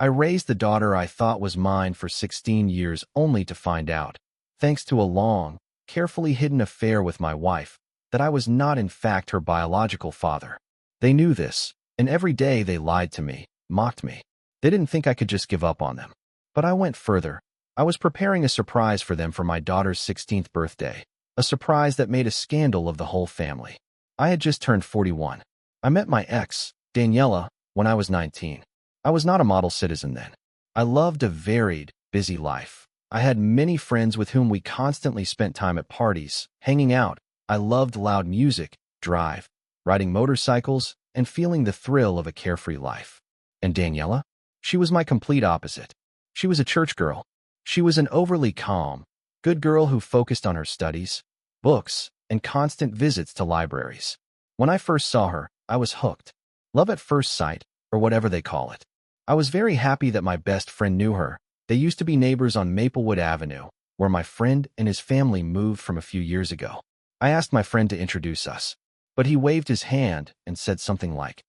I raised the daughter I thought was mine for 16 years only to find out, thanks to a long, carefully hidden affair with my wife, that I was not in fact her biological father. They knew this, and every day they lied to me, mocked me. They didn't think I could just give up on them. But I went further. I was preparing a surprise for them for my daughter's 16th birthday, a surprise that made a scandal of the whole family. I had just turned 41. I met my ex, Daniela, when I was 19. I was not a model citizen then. I loved a varied, busy life. I had many friends with whom we constantly spent time at parties, hanging out. I loved loud music, drive, riding motorcycles, and feeling the thrill of a carefree life. And Daniela? She was my complete opposite. She was a church girl. She was an overly calm, good girl who focused on her studies, books, and constant visits to libraries. When I first saw her, I was hooked. Love at first sight, or whatever they call it. I was very happy that my best friend knew her. They used to be neighbors on Maplewood Avenue, where my friend and his family moved from a few years ago. I asked my friend to introduce us, but he waved his hand and said something like,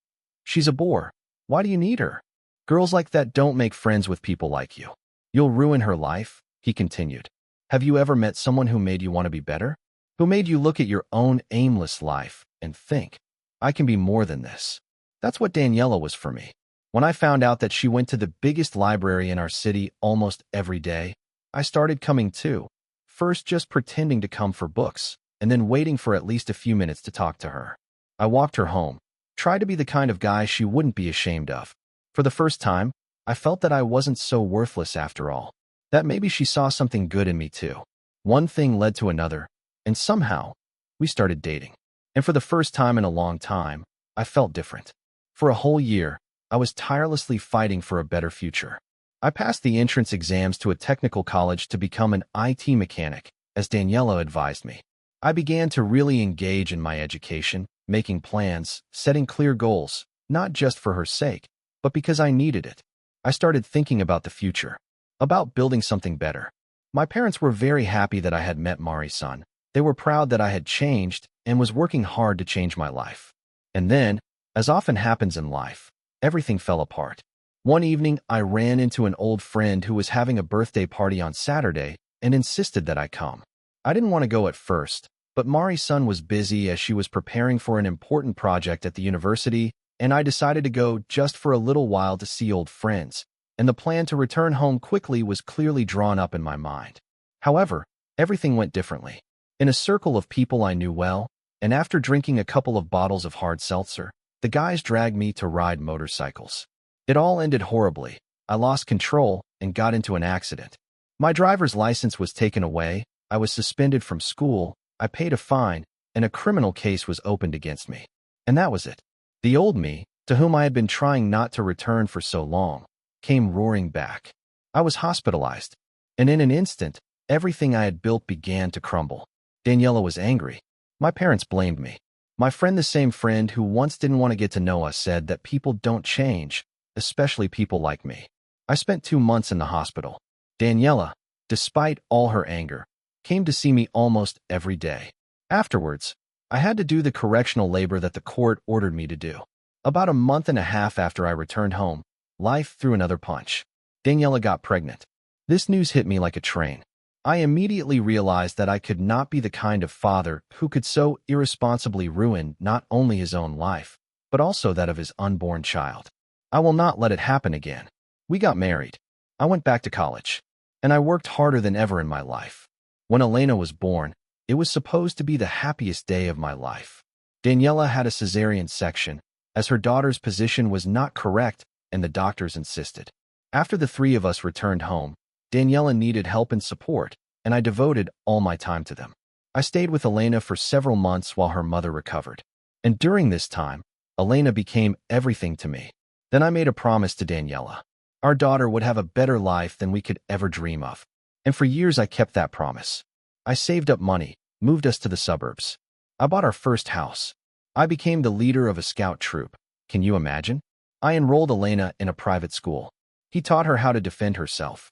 "She's a bore. Why do you need her? Girls like that don't make friends with people like you. You'll ruin her life," he continued. "Have you ever met someone who made you want to be better? Who made you look at your own aimless life and think, I can be more than this?" That's what Daniela was for me. When I found out that she went to the biggest library in our city almost every day, I started coming too. First just pretending to come for books, and then waiting for at least a few minutes to talk to her. I walked her home, tried to be the kind of guy she wouldn't be ashamed of. For the first time, I felt that I wasn't so worthless after all, that maybe she saw something good in me too. One thing led to another, and somehow, we started dating. And for the first time in a long time, I felt different. For a whole year, I was tirelessly fighting for a better future. I passed the entrance exams to a technical college to become an IT mechanic, as Daniela advised me. I began to really engage in my education, making plans, setting clear goals, not just for her sake, but because I needed it. I started thinking about the future, about building something better. My parents were very happy that I had met Mari-san. They were proud that I had changed and was working hard to change my life. And then, as often happens in life, everything fell apart. One evening, I ran into an old friend who was having a birthday party on Saturday and insisted that I come. I didn't want to go at first, but Mari-san was busy as she was preparing for an important project at the university, and I decided to go just for a little while to see old friends, and the plan to return home quickly was clearly drawn up in my mind. However, everything went differently. In a circle of people I knew well, and after drinking a couple of bottles of hard seltzer, the guys dragged me to ride motorcycles. It all ended horribly. I lost control and got into an accident. My driver's license was taken away, I was suspended from school, I paid a fine, and a criminal case was opened against me. And that was it. The old me, to whom I had been trying not to return for so long, came roaring back. I was hospitalized, and in an instant, everything I had built began to crumble. Daniela was angry. My parents blamed me. My friend, the same friend who once didn't want to get to know us, said that people don't change, especially people like me. I spent 2 months in the hospital. Daniela, despite all her anger, came to see me almost every day. Afterwards, I had to do the correctional labor that the court ordered me to do. About a month and a half after I returned home, life threw another punch. Daniela got pregnant. This news hit me like a train. I immediately realized that I could not be the kind of father who could so irresponsibly ruin not only his own life, but also that of his unborn child. I will not let it happen again. We got married. I went back to college. And I worked harder than ever in my life. When Elena was born, it was supposed to be the happiest day of my life. Daniela had a cesarean section, as her daughter's position was not correct and the doctors insisted. After the 3 of us returned home, Daniela needed help and support, and I devoted all my time to them. I stayed with Elena for several months while her mother recovered. And during this time, Elena became everything to me. Then I made a promise to Daniela. Our daughter would have a better life than we could ever dream of. And for years I kept that promise. I saved up money, moved us to the suburbs. I bought our first house. I became the leader of a scout troop. Can you imagine? I enrolled Elena in a private school. He taught her how to defend herself.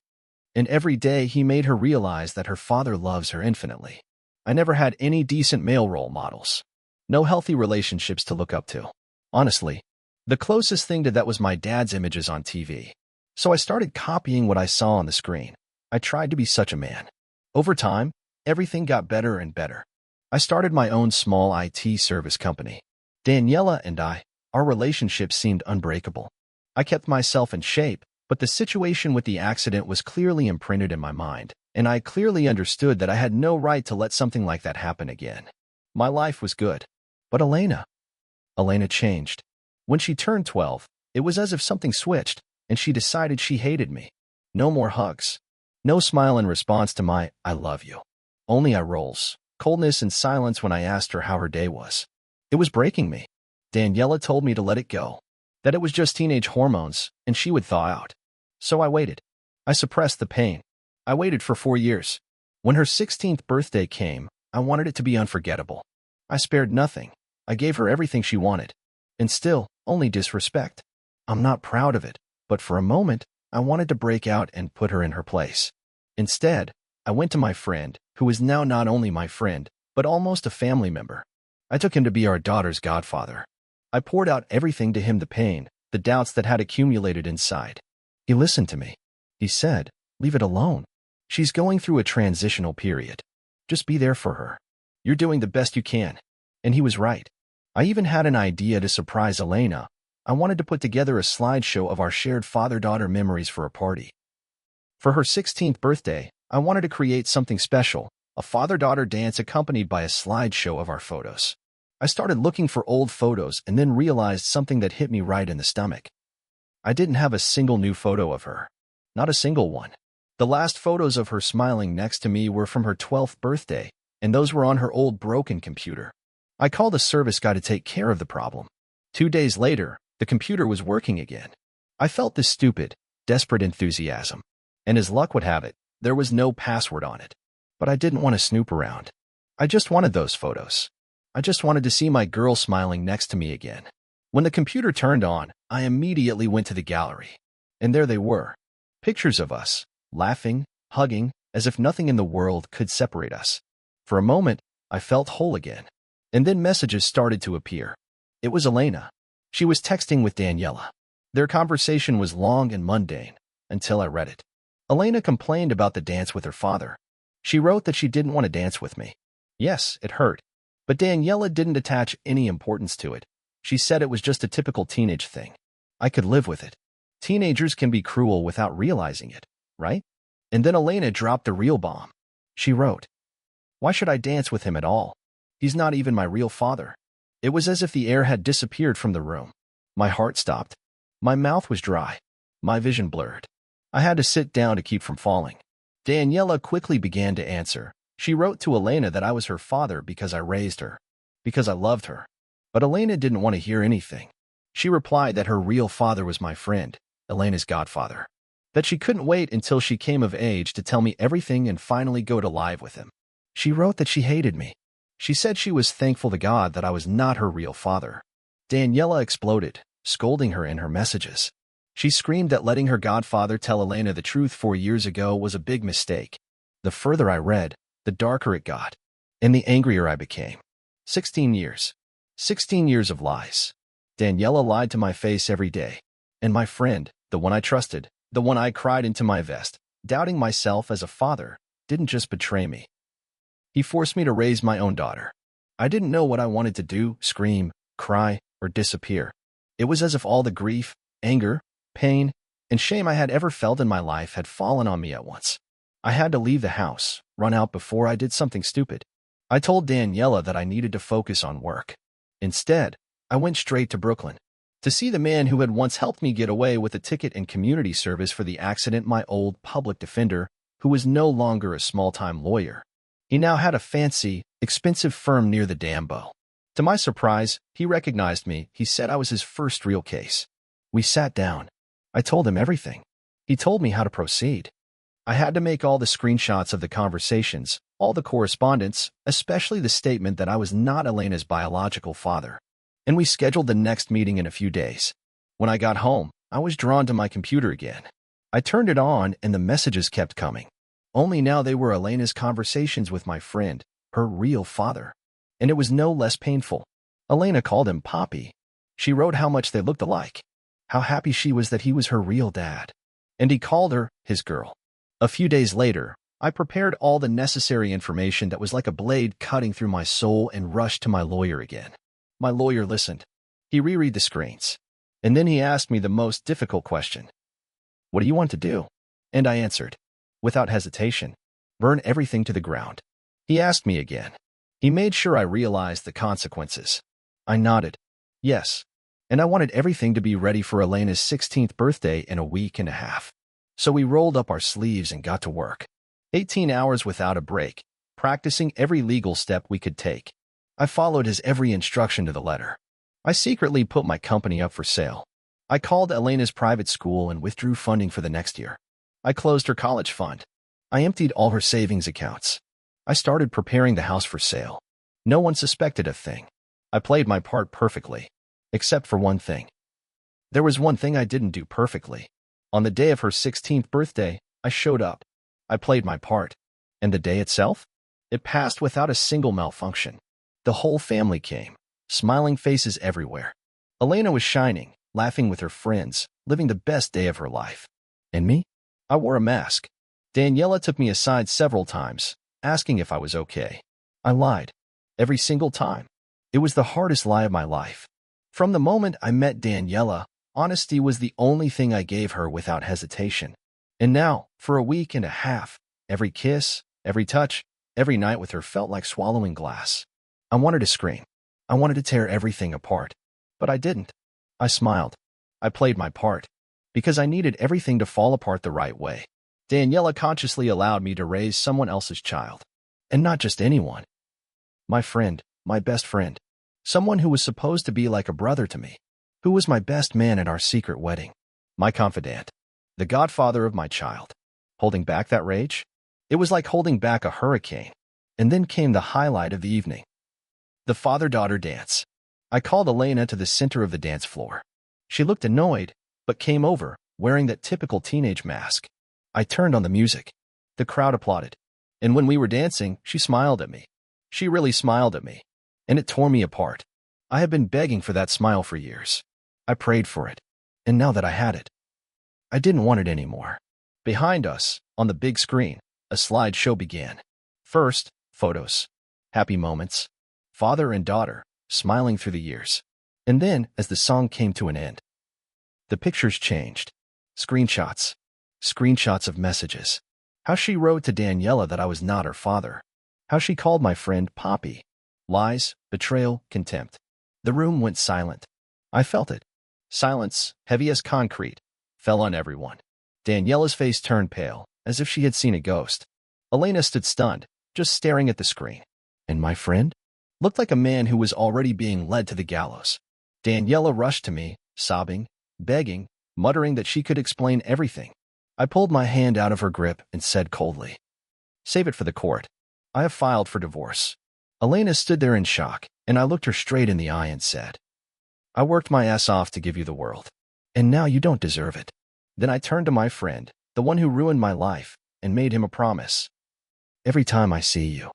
And every day he made her realize that her father loves her infinitely. I never had any decent male role models. No healthy relationships to look up to. Honestly, the closest thing to that was my dad's images on TV. So I started copying what I saw on the screen. I tried to be such a man. Over time, everything got better and better. I started my own small IT service company. Daniela and our relationship seemed unbreakable. I kept myself in shape, but the situation with the accident was clearly imprinted in my mind, and I clearly understood that I had no right to let something like that happen again. My life was good. But Elena changed. When she turned 12, it was as if something switched, and she decided she hated me. No more hugs. No smile in response to my "I love you." Only eye rolls, coldness and silence when I asked her how her day was. It was breaking me. Daniela told me to let it go, that it was just teenage hormones, and she would thaw out. So I waited. I suppressed the pain. I waited for 4 years. When her 16th birthday came, I wanted it to be unforgettable. I spared nothing. I gave her everything she wanted. And still, only disrespect. I'm not proud of it, but for a moment, I wanted to break out and put her in her place. Instead, I went to my friend, who is now not only my friend, but almost a family member. I took him to be our daughter's godfather. I poured out everything to him, the pain, the doubts that had accumulated inside. He listened to me. He said, "Leave it alone. She's going through a transitional period. Just be there for her. You're doing the best you can." And he was right. I even had an idea to surprise Elena. I wanted to put together a slideshow of our shared father-daughter memories for a party. For her 16th birthday, I wanted to create something special, a father-daughter dance accompanied by a slideshow of our photos. I started looking for old photos and then realized something that hit me right in the stomach. I didn't have a single new photo of her. Not a single one. The last photos of her smiling next to me were from her 12th birthday, and those were on her old broken computer. I called a service guy to take care of the problem. 2 days later, the computer was working again. I felt this stupid, desperate enthusiasm. And as luck would have it, there was no password on it. But I didn't want to snoop around. I just wanted those photos. I just wanted to see my girl smiling next to me again. When the computer turned on, I immediately went to the gallery. And there they were. Pictures of us, laughing, hugging, as if nothing in the world could separate us. For a moment, I felt whole again. And then messages started to appear. It was Elena. She was texting with Daniela. Their conversation was long and mundane, until I read it. Elena complained about the dance with her father. She wrote that she didn't want to dance with me. Yes, it hurt. But Daniela didn't attach any importance to it. She said it was just a typical teenage thing. I could live with it. Teenagers can be cruel without realizing it, right? And then Elena dropped the real bomb. She wrote, "Why should I dance with him at all? He's not even my real father." It was as if the air had disappeared from the room. My heart stopped. My mouth was dry. My vision blurred. I had to sit down to keep from falling. Daniela quickly began to answer. She wrote to Elena that I was her father because I raised her, because I loved her. But Elena didn't want to hear anything. She replied that her real father was my friend, Elena's godfather. That she couldn't wait until she came of age to tell me everything and finally go to live with him. She wrote that she hated me. She said she was thankful to God that I was not her real father. Daniela exploded, scolding her in her messages. She screamed that letting her godfather tell Elena the truth 4 years ago was a big mistake. The further I read, the darker it got, and the angrier I became. 16 years. 16 years of lies. Daniela lied to my face every day. And my friend, the one I trusted, the one I cried into my vest, doubting myself as a father, didn't just betray me. He forced me to raise my own daughter. I didn't know what I wanted to do, scream, cry, or disappear. It was as if all the grief, anger, pain, and shame I had ever felt in my life had fallen on me at once. I had to leave the house, run out before I did something stupid. I told Daniela that I needed to focus on work. Instead, I went straight to Brooklyn to see the man who had once helped me get away with a ticket and community service for the accident, my old public defender, who was no longer a small-time lawyer. He now had a fancy, expensive firm near the Dambo. To my surprise, he recognized me. He said I was his first real case. We sat down. I told him everything. He told me how to proceed. I had to make all the screenshots of the conversations, all the correspondence, especially the statement that I was not Elena's biological father. And we scheduled the next meeting in a few days. When I got home, I was drawn to my computer again. I turned it on and the messages kept coming. Only now they were Elena's conversations with my friend, her real father. And it was no less painful. Elena called him Poppy. She wrote how much they looked alike. How happy she was that he was her real dad. and he called her his girl. A few days later, I prepared all the necessary information that was like a blade cutting through my soul and rushed to my lawyer again. My lawyer listened. He reread the screens. And then he asked me the most difficult question. What do you want to do? And I answered, without hesitation, burn everything to the ground. He asked me again. He made sure I realized the consequences. I nodded. Yes. And I wanted everything to be ready for Elena's 16th birthday in a week and a half. So we rolled up our sleeves and got to work. 18 hours without a break, practicing every legal step we could take. I followed his every instruction to the letter. I secretly put my company up for sale. I called Elena's private school and withdrew funding for the next year. I closed her college fund. I emptied all her savings accounts. I started preparing the house for sale. No one suspected a thing. I played my part perfectly, except for one thing. There was one thing I didn't do perfectly. On the day of her 16th birthday, I showed up. I played my part. And the day itself? It passed without a single malfunction. The whole family came, smiling faces everywhere. Elena was shining, laughing with her friends, living the best day of her life. And me? I wore a mask. Daniela took me aside several times, asking if I was okay. I lied. Every single time. It was the hardest lie of my life. From the moment I met Daniela, honesty was the only thing I gave her without hesitation. And now, for a week and a half, every kiss, every touch, every night with her felt like swallowing glass. I wanted to scream. I wanted to tear everything apart. But I didn't. I smiled. I played my part. Because I needed everything to fall apart the right way. Daniela consciously allowed me to raise someone else's child. And not just anyone. My friend, my best friend. Someone who was supposed to be like a brother to me. Who was my best man at our secret wedding. My confidant. The godfather of my child. Holding back that rage? It was like holding back a hurricane. And then came the highlight of the evening. The father-daughter dance. I called Elena to the center of the dance floor. She looked annoyed, but came over, wearing that typical teenage mask. I turned on the music. The crowd applauded. And when we were dancing, she smiled at me. She really smiled at me. And it tore me apart. I had been begging for that smile for years. I prayed for it. And now that I had it, I didn't want it anymore. Behind us, on the big screen, a slideshow began. First, photos. Happy moments. Father and daughter, smiling through the years. And then, as the song came to an end, the pictures changed. Screenshots. Screenshots of messages. How she wrote to Daniela that I was not her father. How she called my friend Poppy. Lies, betrayal, contempt. The room went silent. I felt it. Silence, heavy as concrete, fell on everyone. Daniela's face turned pale, as if she had seen a ghost. Elena stood stunned, just staring at the screen. And my friend? Looked like a man who was already being led to the gallows. Daniela rushed to me, sobbing, begging, muttering that she could explain everything. I pulled my hand out of her grip and said coldly, "Save it for the court. I have filed for divorce." Elena stood there in shock, and I looked her straight in the eye and said, "I worked my ass off to give you the world, and now you don't deserve it." Then I turned to my friend, the one who ruined my life, and made him a promise. "Every time I see you,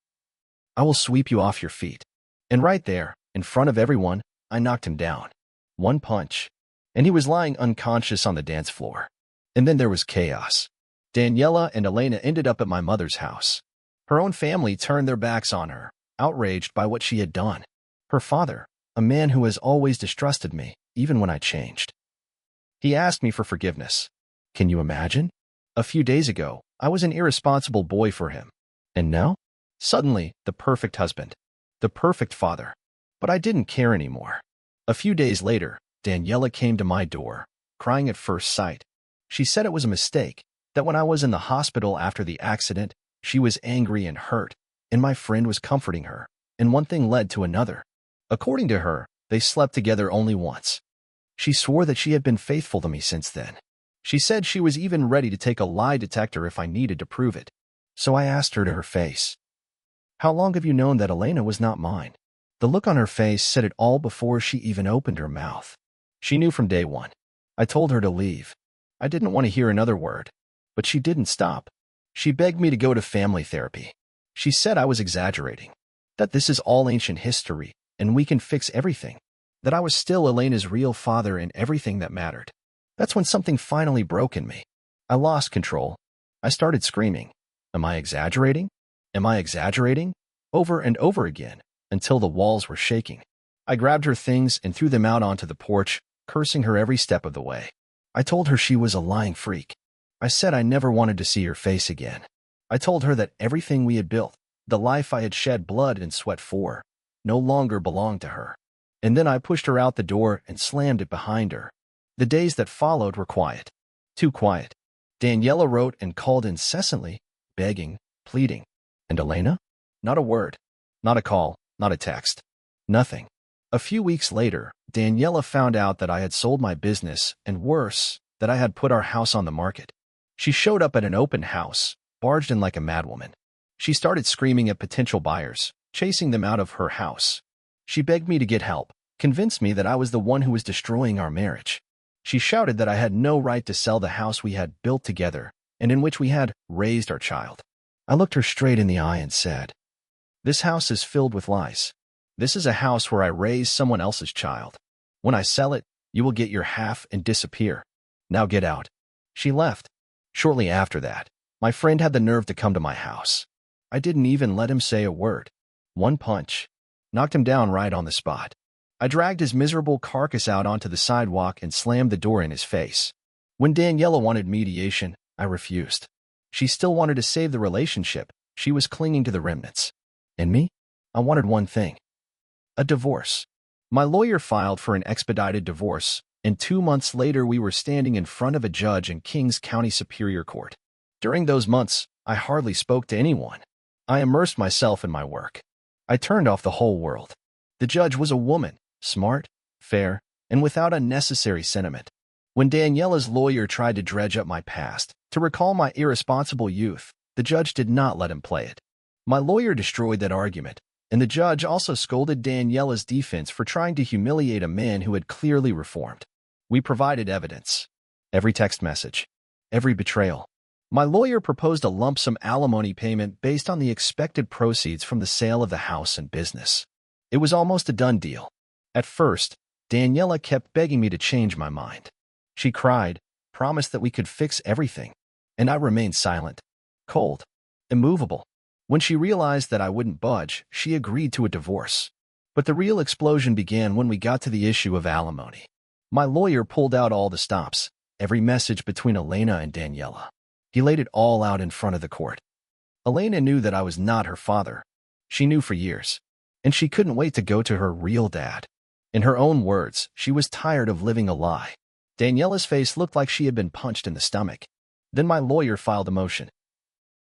I will sweep you off your feet." And right there, in front of everyone, I knocked him down. One punch, and he was lying unconscious on the dance floor. And then there was chaos. Daniela and Elena ended up at my mother's house. Her own family turned their backs on her, outraged by what she had done. Her father, a man who has always distrusted me, even when I changed. He asked me for forgiveness. Can you imagine? A few days ago, I was an irresponsible boy for him. And now? Suddenly, the perfect husband. The perfect father. But I didn't care anymore. A few days later, Daniela came to my door, crying at first sight. She said it was a mistake, that when I was in the hospital after the accident, she was angry and hurt, and my friend was comforting her, and one thing led to another. According to her, they slept together only once. She swore that she had been faithful to me since then. She said she was even ready to take a lie detector if I needed to prove it. So I asked her to her face, "How long have you known that Elena was not mine?" The look on her face said it all before she even opened her mouth. She knew from day one. I told her to leave. I didn't want to hear another word. But she didn't stop. She begged me to go to family therapy. She said I was exaggerating. That this is all ancient history, and we can fix everything. That I was still Elena's real father and everything that mattered. That's when something finally broke in me. I lost control. I started screaming, "Am I exaggerating? Am I exaggerating?" over and over again, until the walls were shaking. I grabbed her things and threw them out onto the porch, cursing her every step of the way. I told her she was a lying freak. I said I never wanted to see her face again. I told her that everything we had built, the life I had shed blood and sweat for, no longer belonged to her. And then I pushed her out the door and slammed it behind her. The days that followed were quiet. Too quiet. Daniela wrote and called incessantly, begging, pleading. And Elena? Not a word. Not a call. Not a text. Nothing. A few weeks later, Daniela found out that I had sold my business, and worse, that I had put our house on the market. She showed up at an open house, barged in like a madwoman. She started screaming at potential buyers, chasing them out of her house. She begged me to get help, convinced me that I was the one who was destroying our marriage. She shouted that I had no right to sell the house we had built together and in which we had raised our child. I looked her straight in the eye and said, "This house is filled with lies. This is a house where I raised someone else's child. When I sell it, you will get your half and disappear. Now get out." She left. Shortly after that, my friend had the nerve to come to my house. I didn't even let him say a word. One punch. Knocked him down right on the spot. I dragged his miserable carcass out onto the sidewalk and slammed the door in his face. When Daniela wanted mediation, I refused. She still wanted to save the relationship. She was clinging to the remnants. And me? I wanted one thing. A divorce. My lawyer filed for an expedited divorce, and 2 months later we were standing in front of a judge in Kings County Superior Court. During those months, I hardly spoke to anyone. I immersed myself in my work. I turned off the whole world. The judge was a woman, smart, fair, and without unnecessary sentiment. When Daniela's lawyer tried to dredge up my past, to recall my irresponsible youth, the judge did not let him play it. My lawyer destroyed that argument, and the judge also scolded Daniela's defense for trying to humiliate a man who had clearly reformed. We provided evidence. Every text message. Every betrayal. My lawyer proposed a lump sum alimony payment based on the expected proceeds from the sale of the house and business. It was almost a done deal. At first, Daniela kept begging me to change my mind. She cried, promised that we could fix everything, and I remained silent, cold, immovable. When she realized that I wouldn't budge, she agreed to a divorce. But the real explosion began when we got to the issue of alimony. My lawyer pulled out all the stops, every message between Elena and Daniela. He laid it all out in front of the court. Elena knew that I was not her father. She knew for years, and she couldn't wait to go to her real dad. In her own words, she was tired of living a lie. Daniela's face looked like she had been punched in the stomach. Then my lawyer filed a motion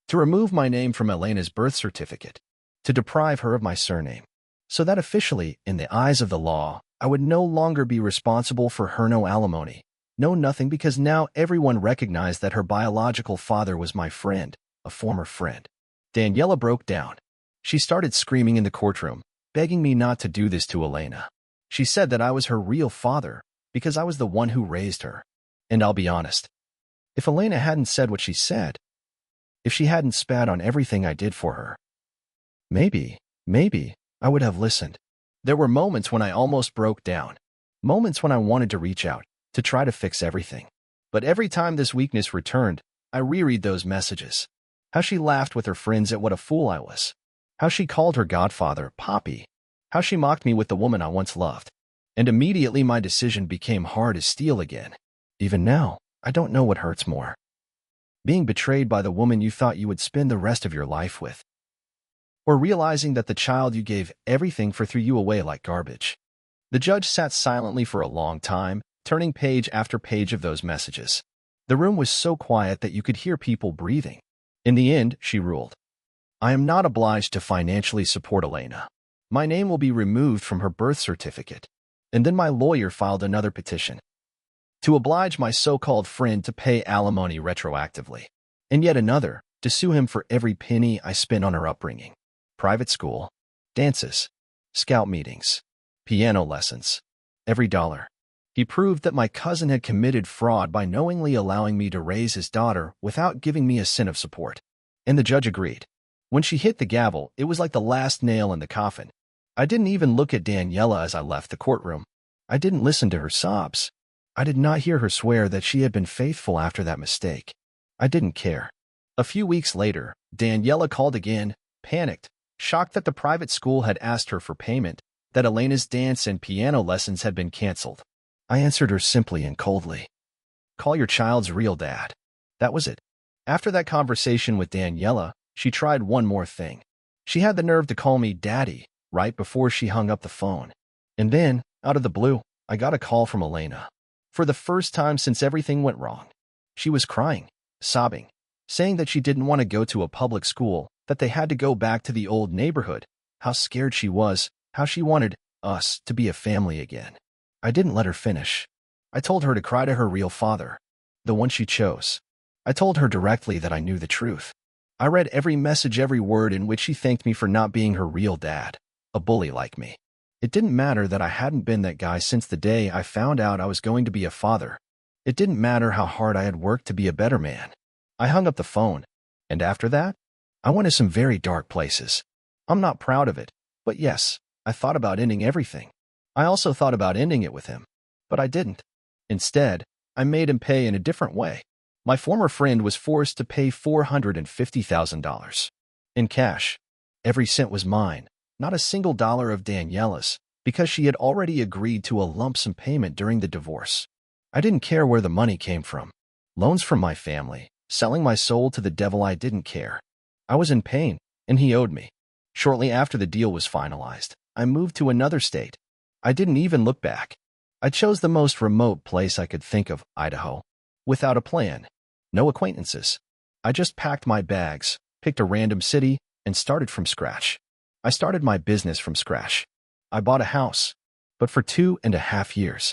to remove my name from Elena's birth certificate, to deprive her of my surname, so that officially, in the eyes of the law, I would no longer be responsible for her no alimony, no nothing, because now everyone recognized that her biological father was my friend, a former friend. Daniela broke down. She started screaming in the courtroom, begging me not to do this to Elena. She said that I was her real father, because I was the one who raised her. And I'll be honest, if Elena hadn't said what she said, if she hadn't spat on everything I did for her, maybe, I would have listened. There were moments when I almost broke down, moments when I wanted to reach out, to try to fix everything. But every time this weakness returned, I reread those messages. How she laughed with her friends at what a fool I was. How she called her godfather Poppy. How she mocked me with the woman I once loved. And immediately my decision became hard as steel again. Even now, I don't know what hurts more. Being betrayed by the woman you thought you would spend the rest of your life with, or realizing that the child you gave everything for threw you away like garbage. The judge sat silently for a long time, turning page after page of those messages. The room was so quiet that you could hear people breathing. In the end, she ruled, I am not obliged to financially support Elena. My name will be removed from her birth certificate. And then my lawyer filed another petition to oblige my so-called friend to pay alimony retroactively, and yet another to sue him for every penny I spent on her upbringing. Private school, dances, scout meetings, piano lessons, every dollar. He proved that my cousin had committed fraud by knowingly allowing me to raise his daughter without giving me a cent of support. And the judge agreed. When she hit the gavel, it was like the last nail in the coffin. I didn't even look at Daniela as I left the courtroom. I didn't listen to her sobs. I did not hear her swear that she had been faithful after that mistake. I didn't care. A few weeks later, Daniela called again, panicked, shocked that the private school had asked her for payment, that Elena's dance and piano lessons had been canceled. I answered her simply and coldly. Call your child's real dad. That was it. After that conversation with Daniela, she tried one more thing. She had the nerve to call me Daddy right before she hung up the phone. And then, out of the blue, I got a call from Elena. For the first time since everything went wrong. She was crying, sobbing, saying that she didn't want to go to a public school, that they had to go back to the old neighborhood, how scared she was, how she wanted us to be a family again. I didn't let her finish. I told her to cry to her real father, the one she chose. I told her directly that I knew the truth. I read every message, every word in which she thanked me for not being her real dad, a bully like me. It didn't matter that I hadn't been that guy since the day I found out I was going to be a father. It didn't matter how hard I had worked to be a better man. I hung up the phone, and after that, I went to some very dark places. I'm not proud of it, but yes, I thought about ending everything. I also thought about ending it with him, but I didn't. Instead, I made him pay in a different way. My former friend was forced to pay $450,000 in cash. Every cent was mine, not a single dollar of Daniela's, because she had already agreed to a lump sum payment during the divorce. I didn't care where the money came from. Loans from my family, selling my soul to the devil, I didn't care. I was in pain, and he owed me. Shortly after the deal was finalized, I moved to another state. I didn't even look back. I chose the most remote place I could think of, Idaho. Without a plan. No acquaintances. I just packed my bags, picked a random city, and started from scratch. I started my business from scratch. I bought a house. But for 2.5 years,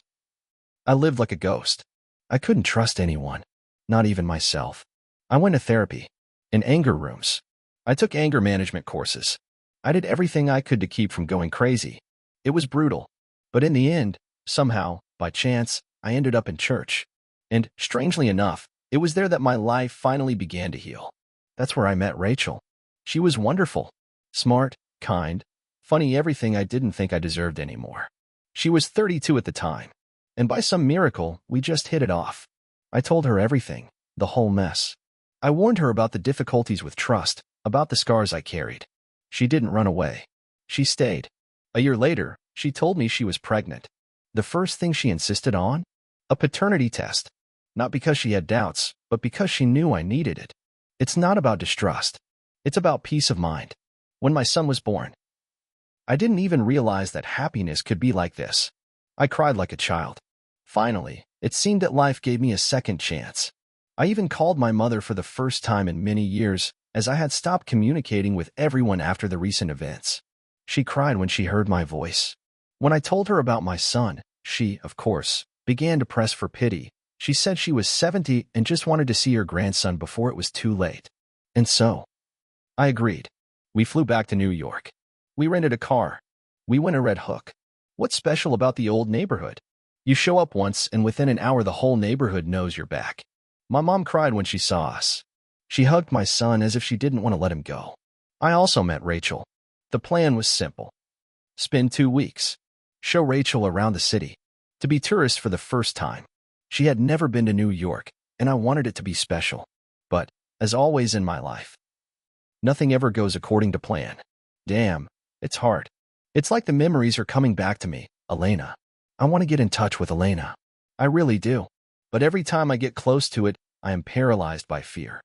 I lived like a ghost. I couldn't trust anyone, not even myself. I went to therapy, in anger rooms. I took anger management courses. I did everything I could to keep from going crazy. It was brutal. But in the end, somehow, by chance, I ended up in church. And, strangely enough, it was there that my life finally began to heal. That's where I met Rachel. She was wonderful, smart, kind, funny, everything I didn't think I deserved anymore. She was 32 at the time, and by some miracle, we just hit it off. I told her everything, the whole mess. I warned her about the difficulties with trust, about the scars I carried. She didn't run away. She stayed. A year later, she told me she was pregnant. The first thing she insisted on? A paternity test. Not because she had doubts, but because she knew I needed it. It's not about distrust. It's about peace of mind. When my son was born, I didn't even realize that happiness could be like this. I cried like a child. Finally, it seemed that life gave me a second chance. I even called my mother for the first time in many years, as I had stopped communicating with everyone after the recent events. She cried when she heard my voice. When I told her about my son, she, of course, began to press for pity. She said she was 70 and just wanted to see her grandson before it was too late. And so, I agreed. We flew back to New York. We rented a car. We went to Red Hook. What's special about the old neighborhood? You show up once and within an hour the whole neighborhood knows you're back. My mom cried when she saw us. She hugged my son as if she didn't want to let him go. I also met Rachel. The plan was simple. Spend 2 weeks. Show Rachel around the city. To be tourists for the first time. She had never been to New York, and I wanted it to be special. But, as always in my life, nothing ever goes according to plan. Damn, it's hard. It's like the memories are coming back to me, Elena. I want to get in touch with Elena. I really do. But every time I get close to it, I am paralyzed by fear.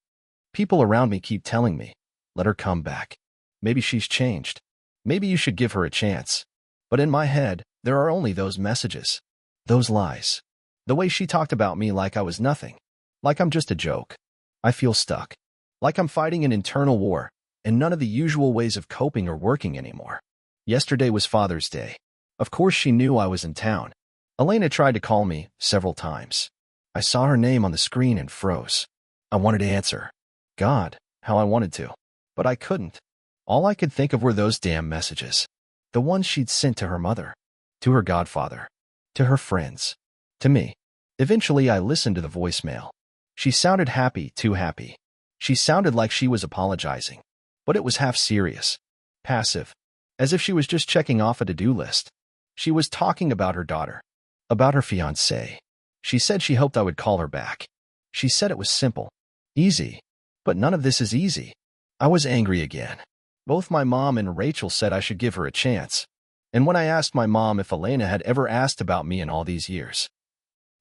People around me keep telling me, let her come back. Maybe she's changed. Maybe you should give her a chance. But in my head, there are only those messages. Those lies. The way she talked about me like I was nothing. Like I'm just a joke. I feel stuck. Like I'm fighting an internal war, and none of the usual ways of coping are working anymore. Yesterday was Father's Day. Of course she knew I was in town. Elena tried to call me several times. I saw her name on the screen and froze. I wanted to answer. God, how I wanted to. But I couldn't. All I could think of were those damn messages. The ones she'd sent to her mother, to her godfather, to her friends, to me. Eventually I listened to the voicemail. She sounded happy, too happy. She sounded like she was apologizing. But it was half serious. Passive. As if she was just checking off a to-do list. She was talking about her daughter. About her fiancé. She said she hoped I would call her back. She said it was simple. Easy. But none of this is easy. I was angry again. Both my mom and Rachel said I should give her a chance. And when I asked my mom if Elena had ever asked about me in all these years,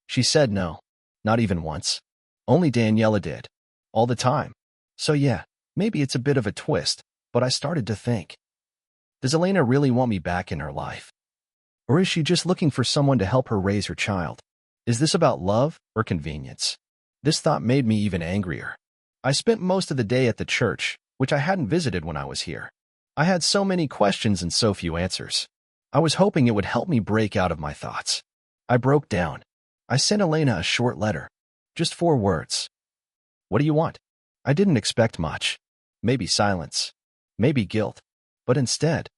she said no, not even once. Only Daniela did. All the time. So yeah, maybe it's a bit of a twist, but I started to think, does Elena really want me back in her life? Or is she just looking for someone to help her raise her child? Is this about love or convenience? This thought made me even angrier. I spent most of the day at the church, which I hadn't visited when I was here. I had so many questions and so few answers. I was hoping it would help me break out of my thoughts. I broke down. I sent Elena a short letter. Just 4 words. What do you want? I didn't expect much. Maybe silence. Maybe guilt. But instead,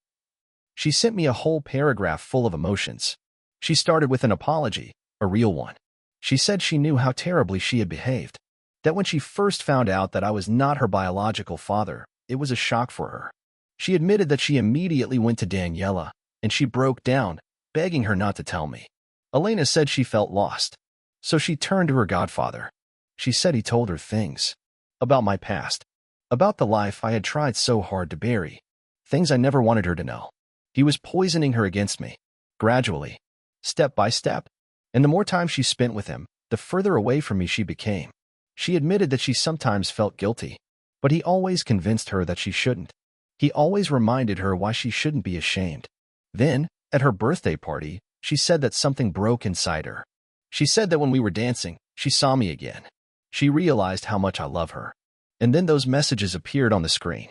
she sent me a whole paragraph full of emotions. She started with an apology, a real one. She said she knew how terribly she had behaved. That when she first found out that I was not her biological father, it was a shock for her. She admitted that she immediately went to Daniela, and she broke down, begging her not to tell me. Elena said she felt lost. So she turned to her godfather. She said he told her things. About my past. About the life I had tried so hard to bury. Things I never wanted her to know. He was poisoning her against me. Gradually. Step by step. And the more time she spent with him, the further away from me she became. She admitted that she sometimes felt guilty, but he always convinced her that she shouldn't. He always reminded her why she shouldn't be ashamed. Then, at her birthday party, she said that something broke inside her. She said that when we were dancing, she saw me again. She realized how much I love her. And then those messages appeared on the screen.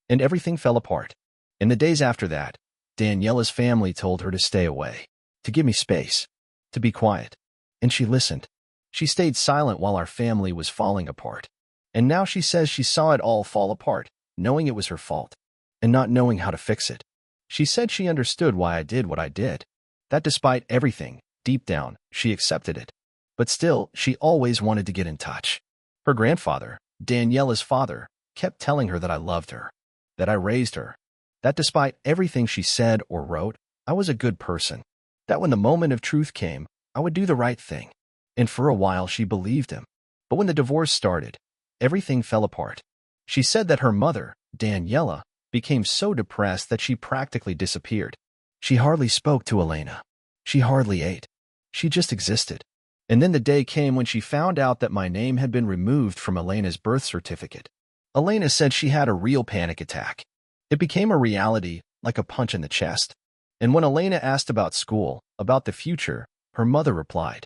And everything fell apart. In the days after that, Daniela's family told her to stay away, to give me space, to be quiet. And she listened. She stayed silent while our family was falling apart. And now she says she saw it all fall apart, knowing it was her fault, and not knowing how to fix it. She said she understood why I did what I did. That despite everything, deep down, she accepted it. But still, she always wanted to get in touch. Her grandfather, Daniela's father, kept telling her that I loved her, that I raised her, that despite everything she said or wrote, I was a good person, that when the moment of truth came, I would do the right thing. And for a while she believed him. But when the divorce started, everything fell apart. She said that her mother, Daniela, became so depressed that she practically disappeared. She hardly spoke to Elena. She hardly ate. She just existed. And then the day came when she found out that my name had been removed from Elena's birth certificate. Elena said she had a real panic attack. It became a reality, like a punch in the chest. And when Elena asked about school, about the future, her mother replied,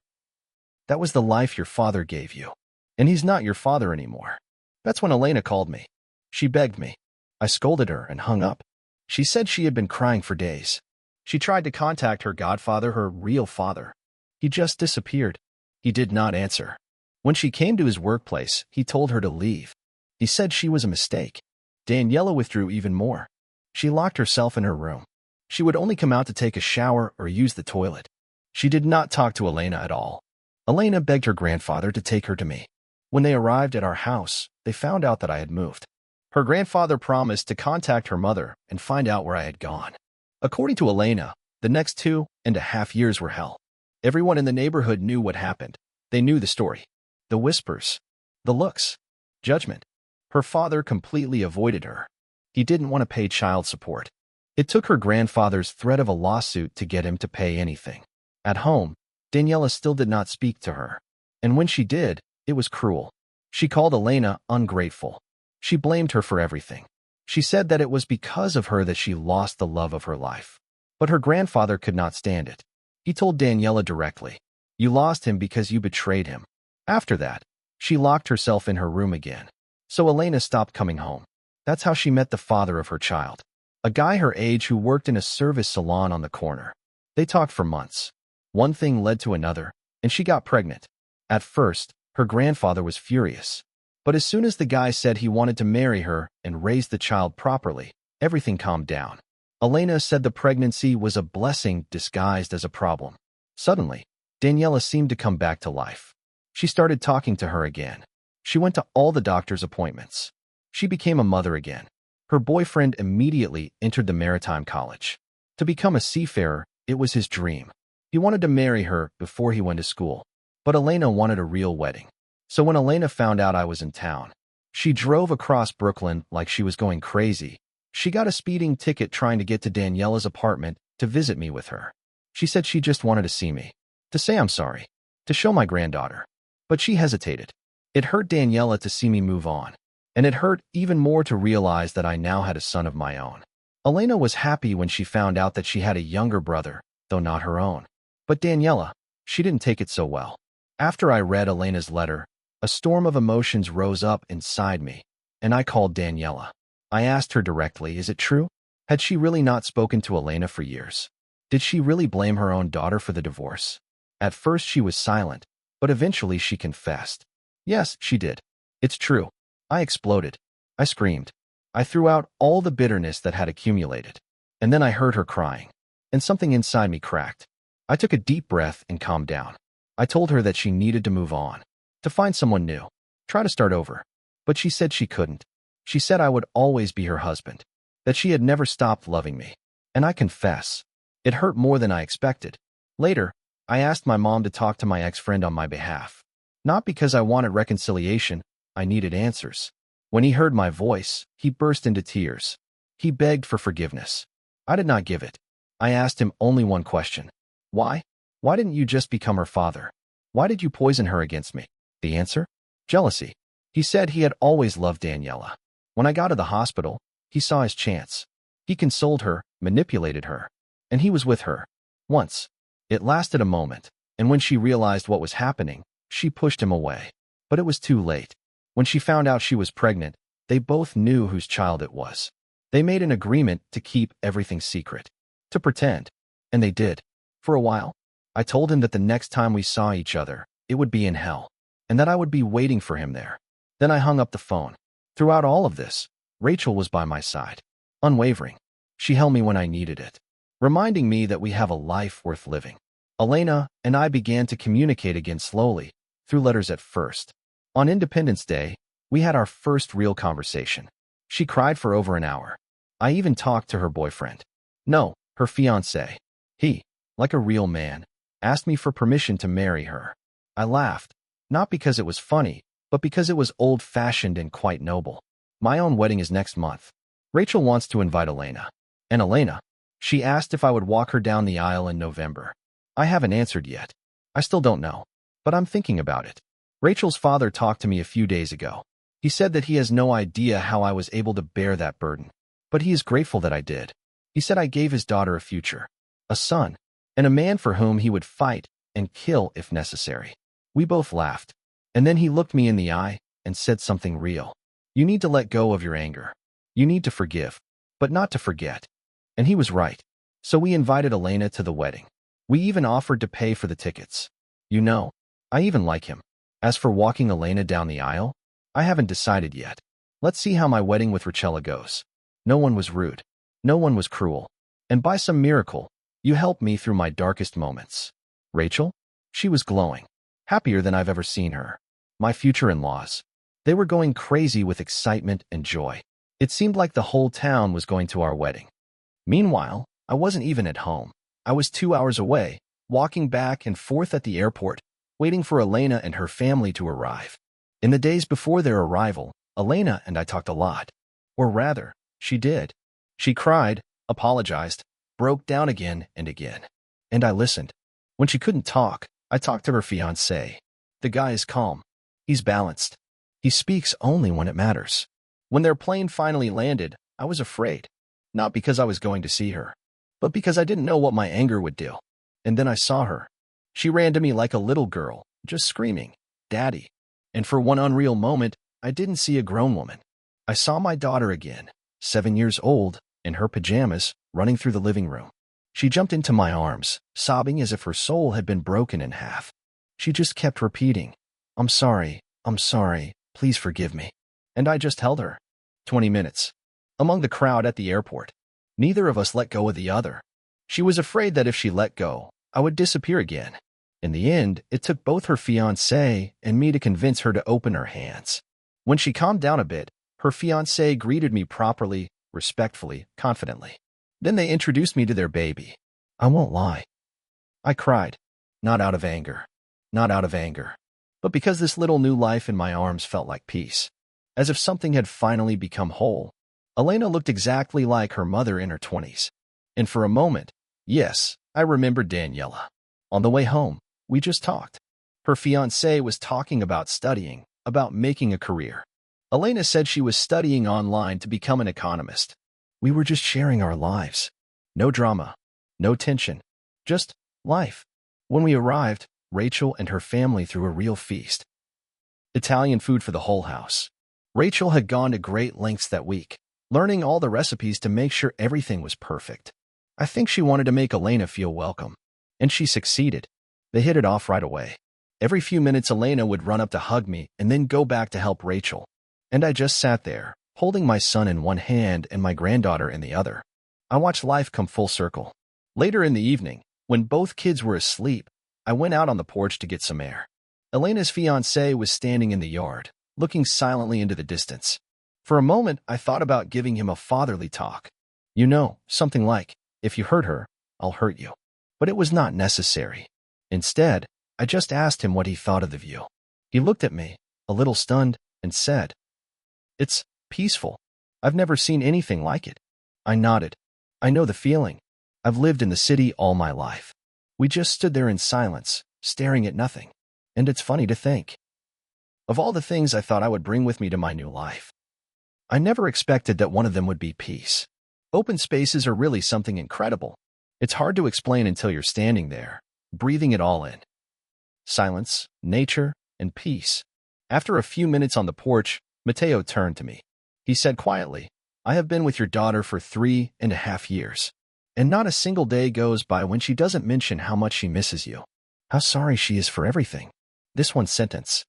"That was the life your father gave you. And he's not your father anymore." That's when Elena called me. She begged me. I scolded her and hung up. She said she had been crying for days. She tried to contact her godfather, her real father. He just disappeared. He did not answer. When she came to his workplace, he told her to leave. He said she was a mistake. Daniela withdrew even more. She locked herself in her room. She would only come out to take a shower or use the toilet. She did not talk to Elena at all. Elena begged her grandfather to take her to me. When they arrived at our house, they found out that I had moved. Her grandfather promised to contact her mother and find out where I had gone. According to Elena, the next 2.5 years were hell. Everyone in the neighborhood knew what happened. They knew the story. The whispers. The looks. Judgment. Her father completely avoided her. He didn't want to pay child support. It took her grandfather's threat of a lawsuit to get him to pay anything. At home, Daniela still did not speak to her. And when she did, it was cruel. She called Elena ungrateful. She blamed her for everything. She said that it was because of her that she lost the love of her life. But her grandfather could not stand it. He told Daniela directly, "You lost him because you betrayed him." After that, she locked herself in her room again. So Elena stopped coming home. That's how she met the father of her child, a guy her age who worked in a service salon on the corner. They talked for months. One thing led to another, and she got pregnant. At first, her grandfather was furious. But as soon as the guy said he wanted to marry her and raise the child properly, everything calmed down. Elena said the pregnancy was a blessing disguised as a problem. Suddenly, Daniela seemed to come back to life. She started talking to her again. She went to all the doctor's appointments. She became a mother again. Her boyfriend immediately entered the maritime college. To become a seafarer, it was his dream. He wanted to marry her before he went to school. But Elena wanted a real wedding. So when Elena found out I was in town, she drove across Brooklyn like she was going crazy. She got a speeding ticket trying to get to Daniela's apartment to visit me with her. She said she just wanted to see me, to say I'm sorry, to show my granddaughter. But she hesitated. It hurt Daniela to see me move on, and it hurt even more to realize that I now had a son of my own. Elena was happy when she found out that she had a younger brother, though not her own. But Daniela, she didn't take it so well. After I read Elena's letter, a storm of emotions rose up inside me, and I called Daniela. I asked her directly, is it true? Had she really not spoken to Elena for years? Did she really blame her own daughter for the divorce? At first she was silent, but eventually she confessed. Yes, she did. It's true. I exploded. I screamed. I threw out all the bitterness that had accumulated. And then I heard her crying, and something inside me cracked. I took a deep breath and calmed down. I told her that she needed to move on, to find someone new, try to start over. But she said she couldn't. She said I would always be her husband, that she had never stopped loving me. And I confess, it hurt more than I expected. Later, I asked my mom to talk to my ex-friend on my behalf. Not because I wanted reconciliation, I needed answers. When he heard my voice, he burst into tears. He begged for forgiveness. I did not give it. I asked him only one question. Why? Why didn't you just become her father? Why did you poison her against me? The answer? Jealousy. He said he had always loved Daniela. When I got to the hospital, he saw his chance. He consoled her, manipulated her, and he was with her. Once. It lasted a moment, and when she realized what was happening, she pushed him away. But it was too late. When she found out she was pregnant, they both knew whose child it was. They made an agreement to keep everything secret, to pretend, and they did. For a while, I told him that the next time we saw each other, it would be in hell, and that I would be waiting for him there. Then I hung up the phone. Throughout all of this, Rachel was by my side, unwavering. She held me when I needed it, reminding me that we have a life worth living. Elena and I began to communicate again slowly, through letters at first. On Independence Day, we had our first real conversation. She cried for over an hour. I even talked to her boyfriend. No, her fiancé. He, like a real man, asked me for permission to marry her. I laughed, not because it was funny, but because it was old-fashioned and quite noble. My own wedding is next month. Rachel wants to invite Elena. And Elena, she asked if I would walk her down the aisle in November. I haven't answered yet. I still don't know, but I'm thinking about it. Rachel's father talked to me a few days ago. He said that he has no idea how I was able to bear that burden, but he is grateful that I did. He said I gave his daughter a future, a son, and a man for whom he would fight and kill if necessary. We both laughed, and then he looked me in the eye and said something real. You need to let go of your anger. You need to forgive, but not to forget. And he was right. So we invited Elena to the wedding. We even offered to pay for the tickets. You know, I even like him. As for walking Elena down the aisle, I haven't decided yet. Let's see how my wedding with Rachel goes. No one was rude. No one was cruel. And by some miracle, you helped me through my darkest moments. Rachel? She was glowing. Happier than I've ever seen her. My future in-laws. They were going crazy with excitement and joy. It seemed like the whole town was going to our wedding. Meanwhile, I wasn't even at home. I was 2 hours away, walking back and forth at the airport, waiting for Elena and her family to arrive. In the days before their arrival, Elena and I talked a lot. Or rather, she did. She cried, apologized, broke down again and again. And I listened. When she couldn't talk, I talked to her fiancé. The guy is calm. He's balanced. He speaks only when it matters. When their plane finally landed, I was afraid. Not because I was going to see her, but because I didn't know what my anger would do. And then I saw her. She ran to me like a little girl, just screaming, "Daddy." And for one unreal moment, I didn't see a grown woman. I saw my daughter again, 7 years old, in her pajamas, running through the living room. She jumped into my arms, sobbing as if her soul had been broken in half. She just kept repeating, I'm sorry, please forgive me." And I just held her. 20 minutes. Among the crowd at the airport. Neither of us let go of the other. She was afraid that if she let go, I would disappear again. In the end, it took both her fiancé and me to convince her to open her hands. When she calmed down a bit, her fiancé greeted me properly, respectfully, confidently. Then they introduced me to their baby. I won't lie. I cried. Not out of anger. Not out of anger. But because this little new life in my arms felt like peace, as if something had finally become whole, Elena looked exactly like her mother in her 20s. And for a moment, yes, I remembered Daniela. On the way home, we just talked. Her fiancé was talking about studying, about making a career. Elena said she was studying online to become an economist. We were just sharing our lives. No drama, no tension, just life. When we arrived, Rachel and her family threw a real feast. Italian food for the whole house. Rachel had gone to great lengths that week, learning all the recipes to make sure everything was perfect. I think she wanted to make Elena feel welcome, and she succeeded. They hit it off right away. Every few minutes, Elena would run up to hug me and then go back to help Rachel. And I just sat there, holding my son in one hand and my granddaughter in the other. I watched life come full circle. Later in the evening, when both kids were asleep, I went out on the porch to get some air. Elena's fiancé was standing in the yard, looking silently into the distance. For a moment, I thought about giving him a fatherly talk. You know, something like, if you hurt her, I'll hurt you. But it was not necessary. Instead, I just asked him what he thought of the view. He looked at me, a little stunned, and said, "It's peaceful. I've never seen anything like it." I nodded. I know the feeling. I've lived in the city all my life. We just stood there in silence, staring at nothing. And it's funny to think of all the things I thought I would bring with me to my new life. I never expected that one of them would be peace. Open spaces are really something incredible. It's hard to explain until you're standing there, breathing it all in. Silence, nature, and peace. After a few minutes on the porch, Matteo turned to me. He said quietly, "I have been with your daughter for 3.5 years. And not a single day goes by when she doesn't mention how much she misses you. How sorry she is for everything." This one sentence.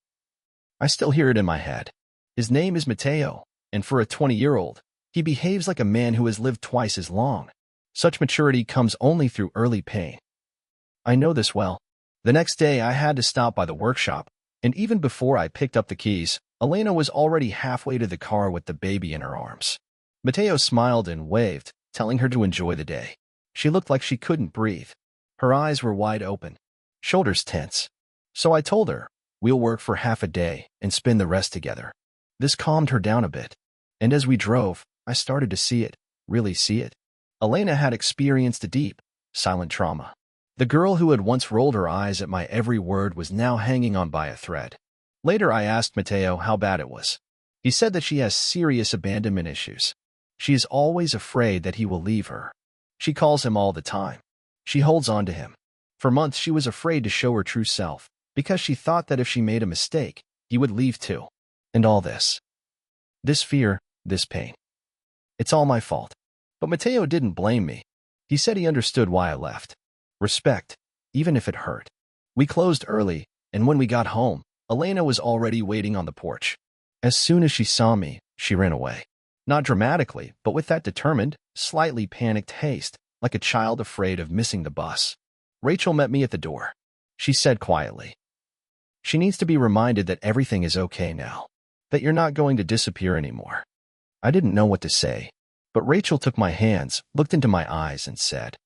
I still hear it in my head. His name is Matteo, and for a 20-year-old, he behaves like a man who has lived twice as long. Such maturity comes only through early pain. I know this well. The next day, I had to stop by the workshop, and even before I picked up the keys, Elena was already halfway to the car with the baby in her arms. Matteo smiled and waved, telling her to enjoy the day. She looked like she couldn't breathe. Her eyes were wide open, shoulders tense. So I told her, we'll work for half a day and spend the rest together. This calmed her down a bit. And as we drove, I started to see it, really see it. Elena had experienced a deep, silent trauma. The girl who had once rolled her eyes at my every word was now hanging on by a thread. Later, I asked Matteo how bad it was. He said that she has serious abandonment issues. She is always afraid that he will leave her. She calls him all the time. She holds on to him. For months, she was afraid to show her true self, because she thought that if she made a mistake, he would leave too. And all this. This fear, this pain. It's all my fault. But Matteo didn't blame me. He said he understood why I left. Respect, even if it hurt. We closed early, and when we got home, Elena was already waiting on the porch. As soon as she saw me, she ran away. Not dramatically, but with that determined, slightly panicked haste, like a child afraid of missing the bus. Rachel met me at the door. She said quietly, "She needs to be reminded that everything is okay now, that you're not going to disappear anymore." I didn't know what to say, but Rachel took my hands, looked into my eyes, and said,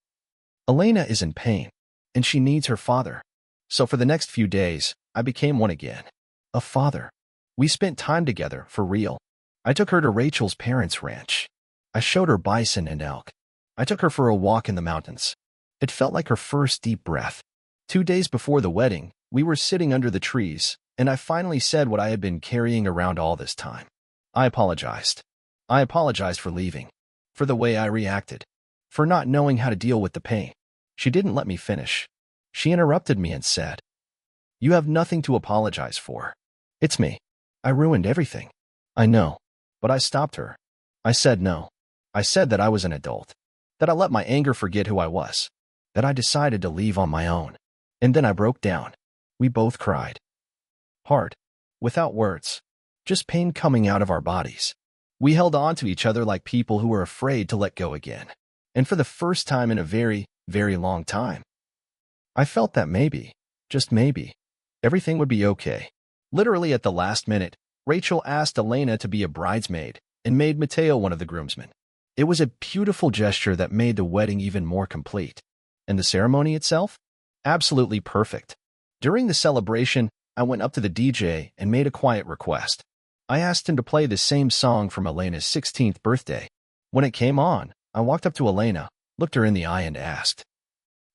"Elena is in pain, and she needs her father." So for the next few days, I became one again. A father. We spent time together, for real. I took her to Rachel's parents' ranch. I showed her bison and elk. I took her for a walk in the mountains. It felt like her first deep breath. 2 days before the wedding, we were sitting under the trees, and I finally said what I had been carrying around all this time. I apologized. I apologized for leaving, for the way I reacted, for not knowing how to deal with the pain. She didn't let me finish. She interrupted me and said, "You have nothing to apologize for. It's me. I ruined everything." I know, but I stopped her. I said no. I said that I was an adult, that I let my anger forget who I was, that I decided to leave on my own. And then I broke down. We both cried. Hard, without words, just pain coming out of our bodies. We held on to each other like people who were afraid to let go again. And for the first time in a very, very long time, I felt that maybe, just maybe, everything would be okay. Literally at the last minute, Rachel asked Elena to be a bridesmaid and made Matteo one of the groomsmen. It was a beautiful gesture that made the wedding even more complete. And the ceremony itself? Absolutely perfect. During the celebration, I went up to the DJ and made a quiet request. I asked him to play the same song from Elena's 16th birthday. When it came on, I walked up to Elena, looked her in the eye and asked,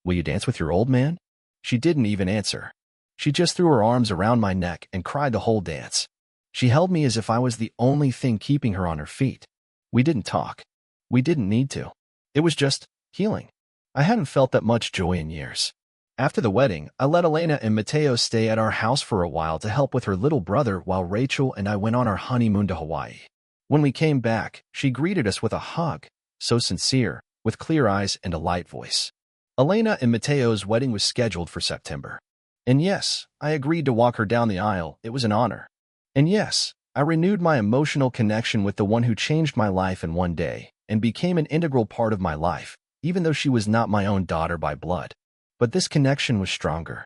"Will you dance with your old man?" She didn't even answer. She just threw her arms around my neck and cried the whole dance. She held me as if I was the only thing keeping her on her feet. We didn't talk. We didn't need to. It was just healing. I hadn't felt that much joy in years. After the wedding, I let Elena and Mateo stay at our house for a while to help with her little brother while Rachel and I went on our honeymoon to Hawaii. When we came back, she greeted us with a hug, so sincere, with clear eyes and a light voice. Elena and Mateo's wedding was scheduled for September. And yes, I agreed to walk her down the aisle. It was an honor. And yes, I renewed my emotional connection with the one who changed my life in one day and became an integral part of my life, even though she was not my own daughter by blood. But this connection was stronger.